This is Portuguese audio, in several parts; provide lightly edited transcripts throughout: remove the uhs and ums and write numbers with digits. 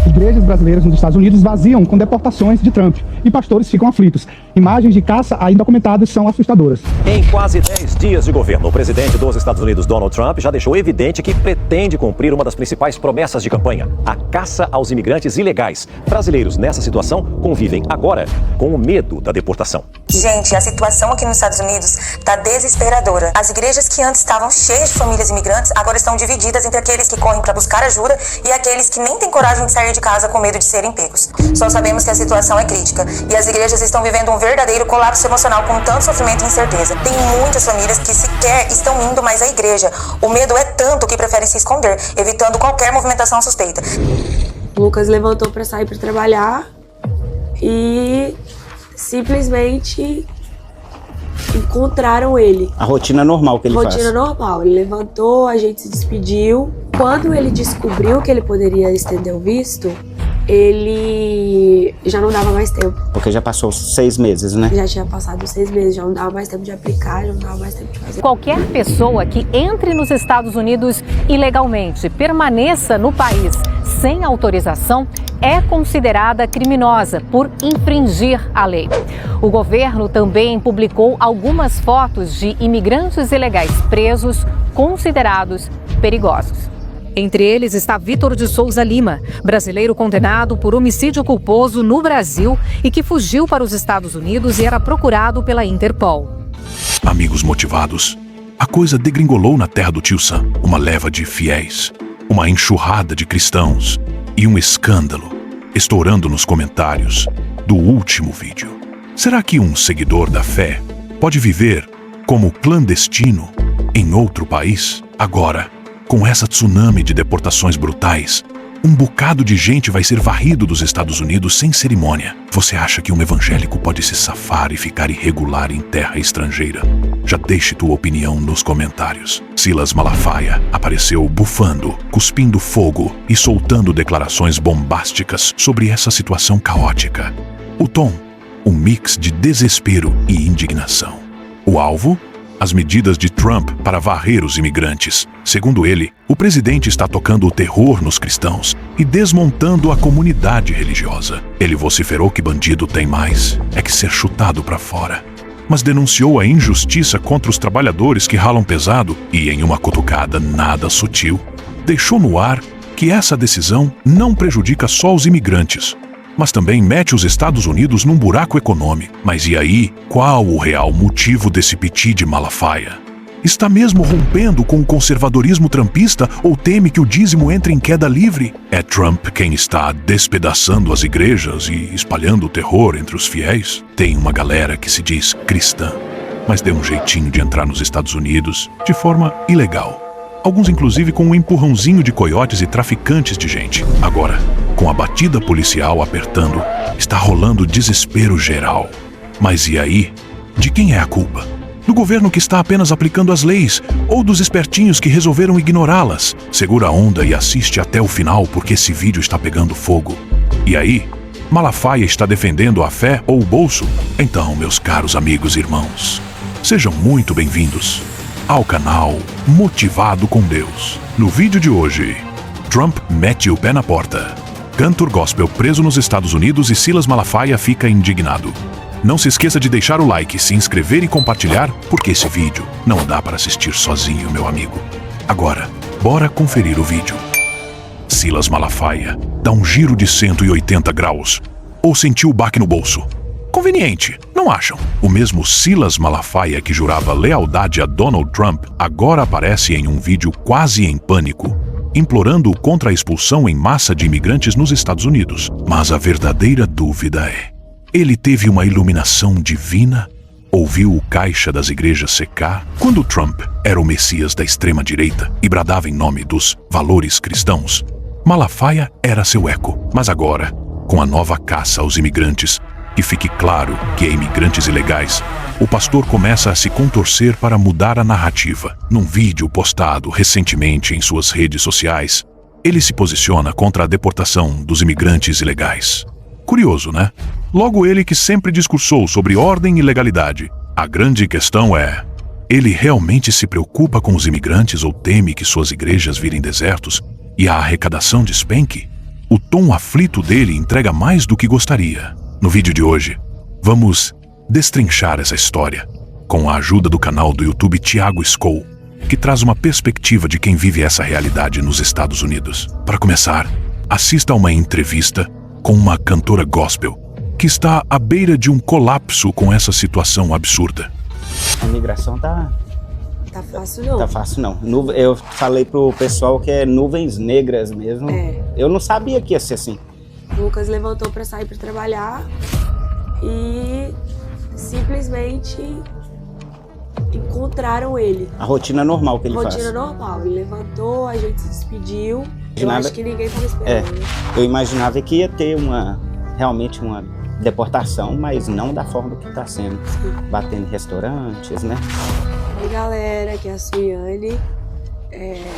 Igrejas brasileiras nos Estados Unidos vaziam com deportações de Trump e pastores ficam aflitos. Imagens de caça ainda documentadas são assustadoras. Em quase 10 dias de governo, o presidente dos Estados Unidos, Donald Trump, já deixou evidente que pretende cumprir uma das principais promessas de campanha: a caça aos imigrantes ilegais. Brasileiros nessa situação convivem agora com o medo da deportação. Gente, a situação aqui nos Estados Unidos está desesperadora. As igrejas que antes estavam cheias de famílias imigrantes agora estão divididas entre aqueles que correm para buscar ajuda e aqueles que nem têm coragem de sair de casa com medo de serem pegos. Só sabemos que a situação é crítica e as igrejas estão vivendo um verdadeiro colapso emocional com tanto sofrimento e incerteza. Tem muitas famílias que sequer estão indo mais à igreja. O medo é tanto que preferem se esconder, evitando qualquer movimentação suspeita. O Lucas levantou para sair para trabalhar e simplesmente encontraram ele. A rotina normal que ele faz. Rotina normal. Ele levantou, a gente se despediu. Quando ele descobriu que ele poderia estender o visto, ele já não dava mais tempo. Porque já passou 6 meses, né? Já tinha passado 6 meses, já não dava mais tempo de aplicar, já não dava mais tempo de fazer. Qualquer pessoa que entre nos Estados Unidos ilegalmente, permaneça no país sem autorização, é considerada criminosa por infringir a lei. O governo também publicou algumas fotos de imigrantes ilegais presos, considerados perigosos. Entre eles está Vitor de Souza Lima, brasileiro condenado por homicídio culposo no Brasil e que fugiu para os Estados Unidos e era procurado pela Interpol. Amigos motivados, a coisa degringolou na terra do tio Sam. Uma leva de fiéis, uma enxurrada de cristãos e um escândalo estourando nos comentários do último vídeo. Será que um seguidor da fé pode viver como clandestino em outro país? Agora, com essa tsunami de deportações brutais, um bocado de gente vai ser varrido dos Estados Unidos sem cerimônia. Você acha que um evangélico pode se safar e ficar irregular em terra estrangeira? Já deixe tua opinião nos comentários. Silas Malafaia apareceu bufando, cuspindo fogo e soltando declarações bombásticas sobre essa situação caótica. O tom, um mix de desespero e indignação. O alvo? As medidas de Trump para varrer os imigrantes. Segundo ele, o presidente está tocando o terror nos cristãos e desmontando a comunidade religiosa. Ele vociferou que bandido tem mais é que ser chutado para fora. Mas denunciou a injustiça contra os trabalhadores que ralam pesado e, em uma cutucada nada sutil, deixou no ar que essa decisão não prejudica só os imigrantes, mas também mete os Estados Unidos num buraco econômico. Mas e aí, qual o real motivo desse piti de Malafaia? Está mesmo rompendo com o conservadorismo trumpista ou teme que o dízimo entre em queda livre? É Trump quem está despedaçando as igrejas e espalhando o terror entre os fiéis? Tem uma galera que se diz cristã, mas deu um jeitinho de entrar nos Estados Unidos de forma ilegal. Alguns inclusive com um empurrãozinho de coiotes e traficantes de gente. Agora, com a batida policial apertando, está rolando desespero geral. Mas e aí? De quem é a culpa? Do governo que está apenas aplicando as leis ou dos espertinhos que resolveram ignorá-las? Segura a onda e assiste até o final porque esse vídeo está pegando fogo. E aí? Malafaia está defendendo a fé ou o bolso? Então, meus caros amigos e irmãos, sejam muito bem-vindos ao canal Motivado com Deus. No vídeo de hoje, Trump mete o pé na porta. Cantor gospel preso nos Estados Unidos e Silas Malafaia fica indignado. Não se esqueça de deixar o like, se inscrever e compartilhar, porque esse vídeo não dá para assistir sozinho, meu amigo. Agora, bora conferir o vídeo. Silas Malafaia dá um giro de 180 graus. Ou sentiu o baque no bolso? Conveniente, não acham? O mesmo Silas Malafaia que jurava lealdade a Donald Trump agora aparece em um vídeo quase em pânico, implorando contra a expulsão em massa de imigrantes nos Estados Unidos. Mas a verdadeira dúvida é: ele teve uma iluminação divina? Ouviu o caixa das igrejas secar? Quando Trump era o messias da extrema-direita e bradava em nome dos valores cristãos, Malafaia era seu eco. Mas agora, com a nova caça aos imigrantes, que fique claro que é imigrantes ilegais, o pastor começa a se contorcer para mudar a narrativa. Num vídeo postado recentemente em suas redes sociais, ele se posiciona contra a deportação dos imigrantes ilegais. Curioso, né? Logo ele que sempre discursou sobre ordem e legalidade. A grande questão é: ele realmente se preocupa com os imigrantes ou teme que suas igrejas virem desertos e a arrecadação despenque? o tom aflito dele entrega mais do que gostaria. No vídeo de hoje, vamos destrinchar essa história com a ajuda do canal do YouTube Thiago Skol, que traz uma perspectiva de quem vive essa realidade nos Estados Unidos. Para começar, assista a uma entrevista com uma cantora gospel que está à beira de um colapso com essa situação absurda. A imigração tá fácil não. Tá fácil não. Eu falei pro pessoal que é nuvens negras mesmo. Eu não sabia que ia ser assim. O Lucas levantou para sair para trabalhar e simplesmente encontraram ele. A rotina normal que ele faz. Rotina normal. Ele levantou, a gente se despediu. Eu acho que ninguém estava esperando. Eu imaginava que ia ter realmente uma deportação, mas não da forma que está sendo. Sim. Batendo em restaurantes, né? Oi, galera, aqui é a Suiane,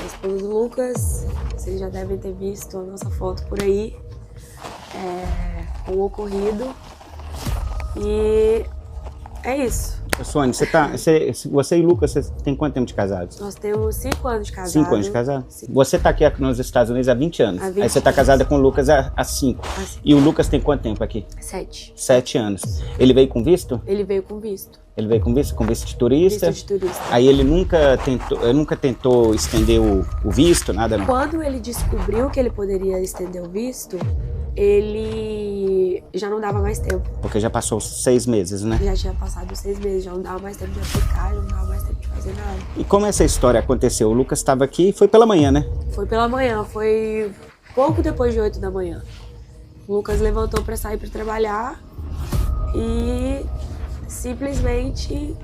esposa do Lucas. Vocês já devem ter visto a nossa foto por aí, com o ocorrido. E é isso. Suane, você e o Lucas, você tem quanto tempo de casados? Nós temos 5 anos de casado. 5 anos de casado? Sim. Você tá aqui nos Estados Unidos há 20 anos. Aí você tá casada com o Lucas há 5. E o Lucas tem quanto tempo aqui? 7. 7 anos. Ele veio com visto? Ele veio com visto. Ele veio com visto? Com visto de turista? Visto de turista. Aí ele nunca tentou estender o visto, nada não? Quando ele descobriu que ele poderia estender o visto, ele já não dava mais tempo. Porque já passou 6 meses, né? Já tinha passado 6 meses, já não dava mais tempo de aplicar, já não dava mais tempo de fazer nada. E como essa história aconteceu? O Lucas estava aqui e foi pela manhã, né? Foi pela manhã, foi pouco depois de 8 da manhã. O Lucas levantou para sair para trabalhar e simplesmente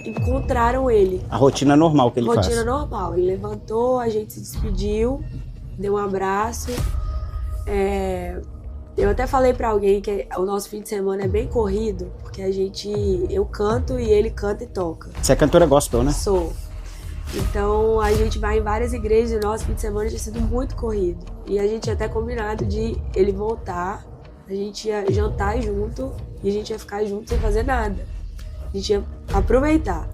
encontraram ele. A rotina normal que ele faz. Rotina normal. Ele levantou, a gente se despediu, deu um abraço. Eu até falei pra alguém que o nosso fim de semana é bem corrido, porque eu canto e ele canta e toca. Você é cantora gospel, né? Sou. Então a gente vai em várias igrejas e o nosso fim de semana tinha sido muito corrido. E a gente tinha até combinado de ele voltar, a gente ia jantar junto e a gente ia ficar junto sem fazer nada. A gente ia aproveitar.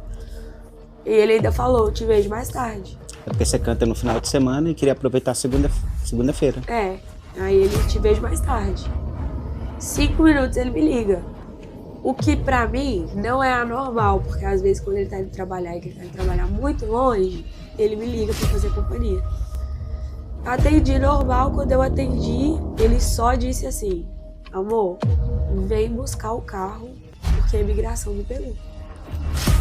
E ele ainda falou, te vejo mais tarde. É porque você canta no final de semana e queria aproveitar segunda-feira. Aí ele, te vejo mais tarde. 5 minutos ele me liga. O que pra mim não é anormal, porque às vezes quando ele tá indo trabalhar e que ele tá indo trabalhar muito longe, ele me liga pra fazer companhia. Atendi normal, quando eu atendi, ele só disse assim, amor, vem buscar o carro, porque a imigração me pegou.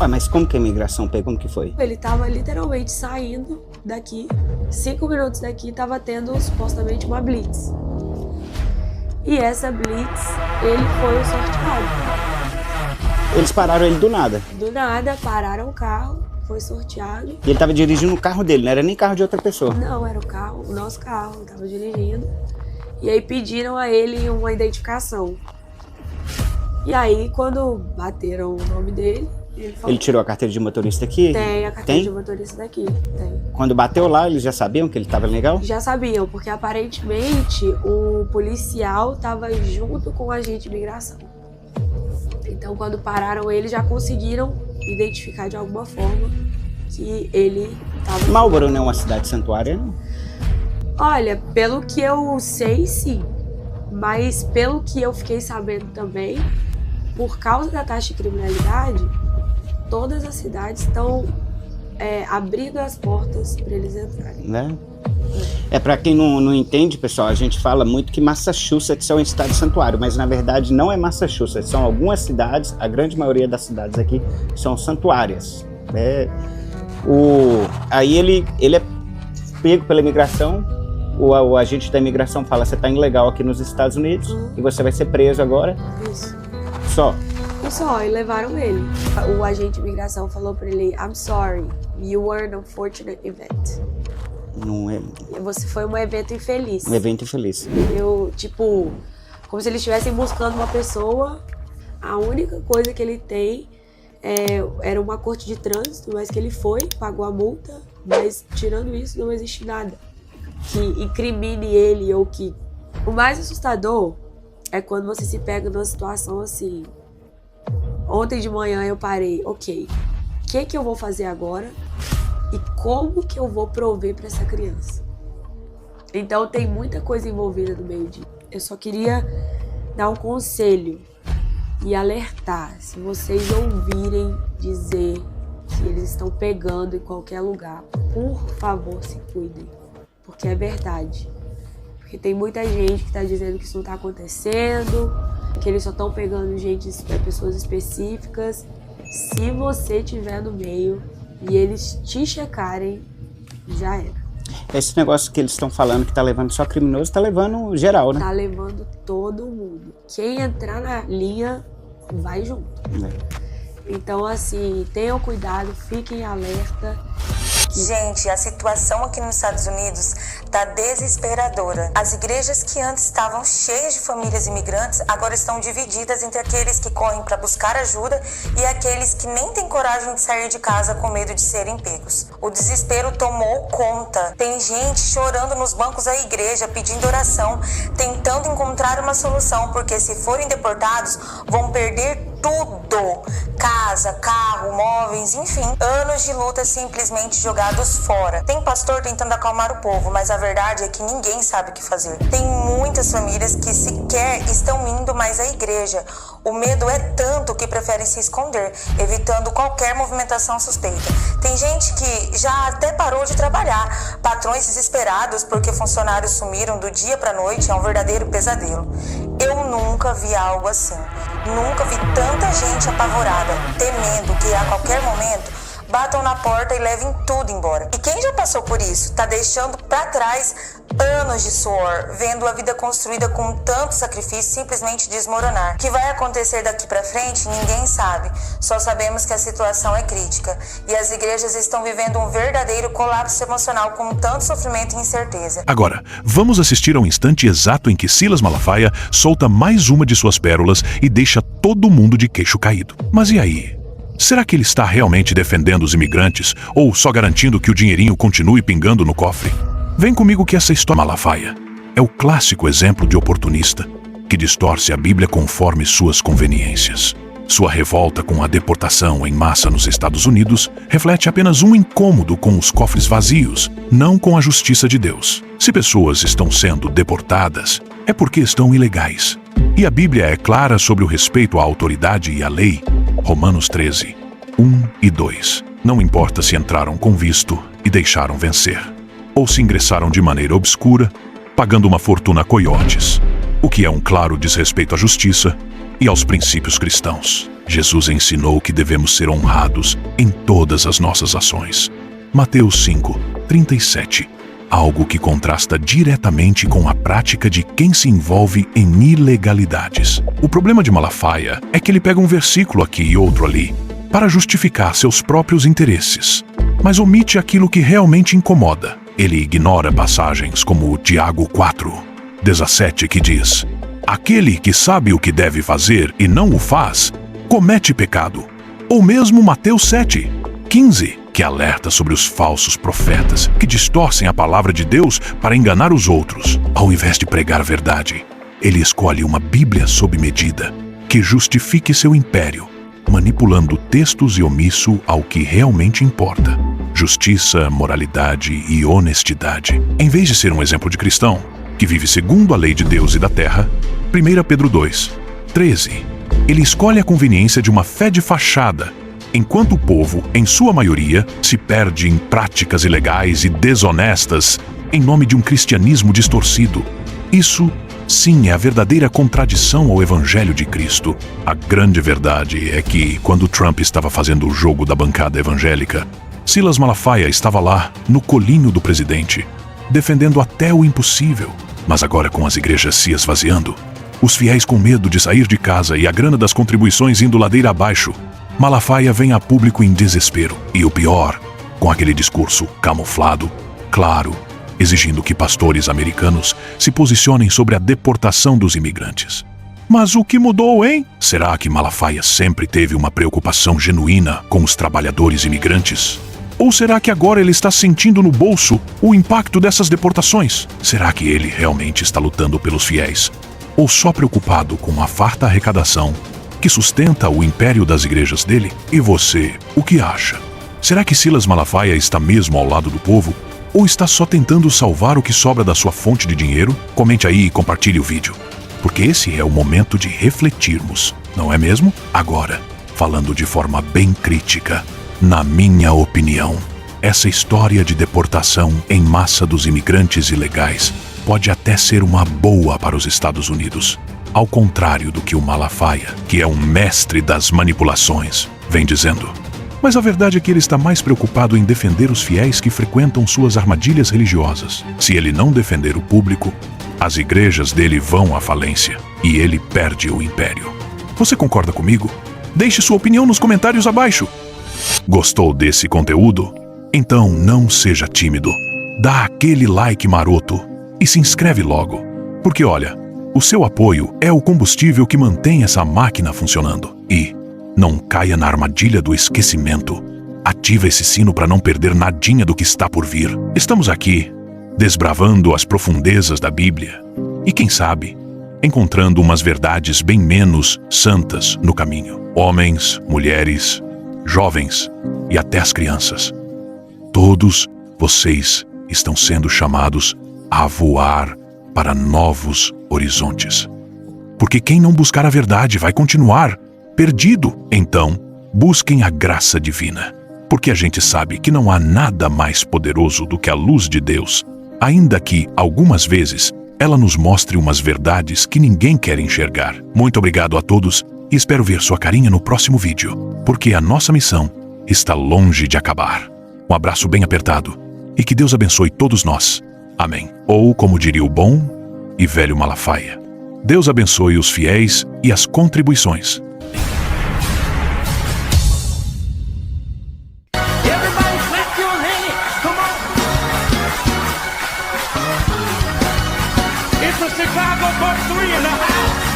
Mas como que a imigração pegou? Como que foi? Ele tava literalmente saindo daqui, 5 minutos daqui, tava tendo supostamente uma blitz. E essa blitz, ele foi o sorteado. Eles pararam ele do nada? Do nada, pararam o carro, foi sorteado. E ele tava dirigindo o carro dele, não era nem carro de outra pessoa? Não, era o nosso carro, ele tava dirigindo. E aí pediram a ele uma identificação. E aí, quando bateram o nome dele, ele falou... Ele tirou a carteira de motorista aqui? Tem a carteira de motorista daqui, tem. Quando bateu lá, eles já sabiam que ele estava legal? Já sabiam, porque aparentemente o policial estava junto com o agente de imigração. Então, quando pararam ele, já conseguiram identificar de alguma forma que ele estava... Marlboro não é uma cidade santuária, não? Olha, pelo que eu sei, sim. Mas pelo que eu fiquei sabendo também, por causa da taxa de criminalidade, todas as cidades estão abrindo as portas para eles entrarem. Né? Para quem não entende, pessoal, a gente fala muito que Massachusetts é um estado santuário, mas na verdade não é Massachusetts, são algumas cidades, a grande maioria das cidades aqui são santuárias. Aí ele é pego pela imigração, o agente da imigração fala, você está ilegal aqui nos Estados Unidos e você vai ser preso agora. Isso. Só, e levaram ele. O agente de imigração falou pra ele, I'm sorry, you were an unfortunate event. Não é... Você foi um evento infeliz. Um evento infeliz. Como se eles estivessem buscando uma pessoa, a única coisa que ele tem era uma corte de trânsito, mas que ele foi, pagou a multa, mas tirando isso não existe nada que incrimine ele ou que... O mais assustador é quando você se pega numa situação assim... Ontem de manhã eu parei, ok, o que eu vou fazer agora e como que eu vou prover para essa criança? Então tem muita coisa envolvida no meio disso. Eu só queria dar um conselho e alertar. Se vocês ouvirem dizer que eles estão pegando em qualquer lugar, por favor, se cuidem. Porque é verdade. Porque tem muita gente que está dizendo que isso não está acontecendo, que eles só estão pegando pessoas específicas. Se você estiver no meio e eles te checarem, já era. Esse negócio que eles estão falando que tá levando só criminoso, tá levando geral, né? Tá levando todo mundo. Quem entrar na linha, vai junto. Então, assim, tenham cuidado, fiquem alerta. Gente, a situação aqui nos Estados Unidos tá desesperadora. As igrejas que antes estavam cheias de famílias imigrantes agora estão divididas entre aqueles que correm para buscar ajuda e aqueles que nem têm coragem de sair de casa com medo de serem pegos. O desespero tomou conta. Tem gente chorando nos bancos da igreja, pedindo oração, tentando encontrar uma solução, porque se forem deportados, vão perder tudo. Casa, carro, móveis, enfim. Anos de luta simplesmente jogados fora. Tem pastor tentando acalmar o povo, mas a verdade é que ninguém sabe o que fazer. Tem muitas famílias que sequer estão indo mais à igreja. O medo é tanto que preferem se esconder, evitando qualquer movimentação suspeita. Tem gente que já até parou de trabalhar. Patrões desesperados porque funcionários sumiram do dia para a noite. É um verdadeiro pesadelo. Eu nunca vi algo assim. Nunca vi tanta gente apavorada, temendo que a qualquer momento batam na porta e levem tudo embora. E quem já passou por isso, tá deixando pra trás anos de suor, vendo a vida construída com tanto sacrifício simplesmente desmoronar. O que vai acontecer daqui pra frente, ninguém sabe. Só sabemos que a situação é crítica e as igrejas estão vivendo um verdadeiro colapso emocional com tanto sofrimento e incerteza. Agora, vamos assistir ao instante exato em que Silas Malafaia solta mais uma de suas pérolas e deixa todo mundo de queixo caído. Mas e aí? Será que ele está realmente defendendo os imigrantes ou só garantindo que o dinheirinho continue pingando no cofre? Vem comigo que essa história Malafaia é o clássico exemplo de oportunista que distorce a Bíblia conforme suas conveniências. Sua revolta com a deportação em massa nos Estados Unidos reflete apenas um incômodo com os cofres vazios, não com a justiça de Deus. Se pessoas estão sendo deportadas, é porque estão ilegais. E a Bíblia é clara sobre o respeito à autoridade e à lei. Romanos 13, 1 e 2. Não importa se entraram com visto e deixaram vencer, ou se ingressaram de maneira obscura, pagando uma fortuna a coiotes, o que é um claro desrespeito à justiça e aos princípios cristãos. Jesus ensinou que devemos ser honrados em todas as nossas ações. Mateus 5, 37. Algo que contrasta diretamente com a prática de quem se envolve em ilegalidades. O problema de Malafaia é que ele pega um versículo aqui e outro ali para justificar seus próprios interesses, mas omite aquilo que realmente incomoda. Ele ignora passagens como o Tiago 4, 17, que diz: aquele que sabe o que deve fazer e não o faz, comete pecado. Ou mesmo Mateus 7, 15, que alerta sobre os falsos profetas que distorcem a palavra de Deus para enganar os outros. Ao invés de pregar a verdade, ele escolhe uma Bíblia sob medida que justifique seu império, manipulando textos e omisso ao que realmente importa: justiça, moralidade e honestidade. Em vez de ser um exemplo de cristão que vive segundo a lei de Deus e da terra, 1 Pedro 2, 13, ele escolhe a conveniência de uma fé de fachada, enquanto o povo, em sua maioria, se perde em práticas ilegais e desonestas em nome de um cristianismo distorcido. Isso, sim, é a verdadeira contradição ao Evangelho de Cristo. A grande verdade é que, quando Trump estava fazendo o jogo da bancada evangélica, Silas Malafaia estava lá, no colinho do presidente, defendendo até o impossível. Mas agora, com as igrejas se esvaziando, os fiéis com medo de sair de casa e a grana das contribuições indo ladeira abaixo, Malafaia vem a público em desespero. E o pior, com aquele discurso camuflado, claro, exigindo que pastores americanos se posicionem sobre a deportação dos imigrantes. Mas o que mudou, hein? Será que Malafaia sempre teve uma preocupação genuína com os trabalhadores imigrantes? Ou será que agora ele está sentindo no bolso o impacto dessas deportações? Será que ele realmente está lutando pelos fiéis? Ou só preocupado com a farta arrecadação que sustenta o império das igrejas dele? E você, o que acha? Será que Silas Malafaia está mesmo ao lado do povo? Ou está só tentando salvar o que sobra da sua fonte de dinheiro? Comente aí e compartilhe o vídeo. Porque esse é o momento de refletirmos, não é mesmo? Agora, falando de forma bem crítica, na minha opinião, essa história de deportação em massa dos imigrantes ilegais pode até ser uma boa para os Estados Unidos. Ao contrário do que o Malafaia, que é um mestre das manipulações, vem dizendo. Mas a verdade é que ele está mais preocupado em defender os fiéis que frequentam suas armadilhas religiosas. Se ele não defender o público, as igrejas dele vão à falência e ele perde o império. Você concorda comigo? Deixe sua opinião nos comentários abaixo. Gostou desse conteúdo? Então não seja tímido. Dá aquele like maroto e se inscreve logo. Porque olha, o seu apoio é o combustível que mantém essa máquina funcionando. E não caia na armadilha do esquecimento. Ativa esse sino para não perder nadinha do que está por vir. Estamos aqui, desbravando as profundezas da Bíblia. E quem sabe, encontrando umas verdades bem menos santas no caminho. Homens, mulheres, jovens e até as crianças. Todos vocês estão sendo chamados a voar para novos horizontes. Porque quem não buscar a verdade vai continuar perdido. Então, busquem a graça divina. Porque a gente sabe que não há nada mais poderoso do que a luz de Deus, ainda que, algumas vezes, ela nos mostre umas verdades que ninguém quer enxergar. Muito obrigado a todos e espero ver sua carinha no próximo vídeo, porque a nossa missão está longe de acabar. Um abraço bem apertado e que Deus abençoe todos nós. Amém. Ou, como diria o bom e velho Malafaia, Deus abençoe os fiéis e as contribuições. It's a Chicago +3 in the house.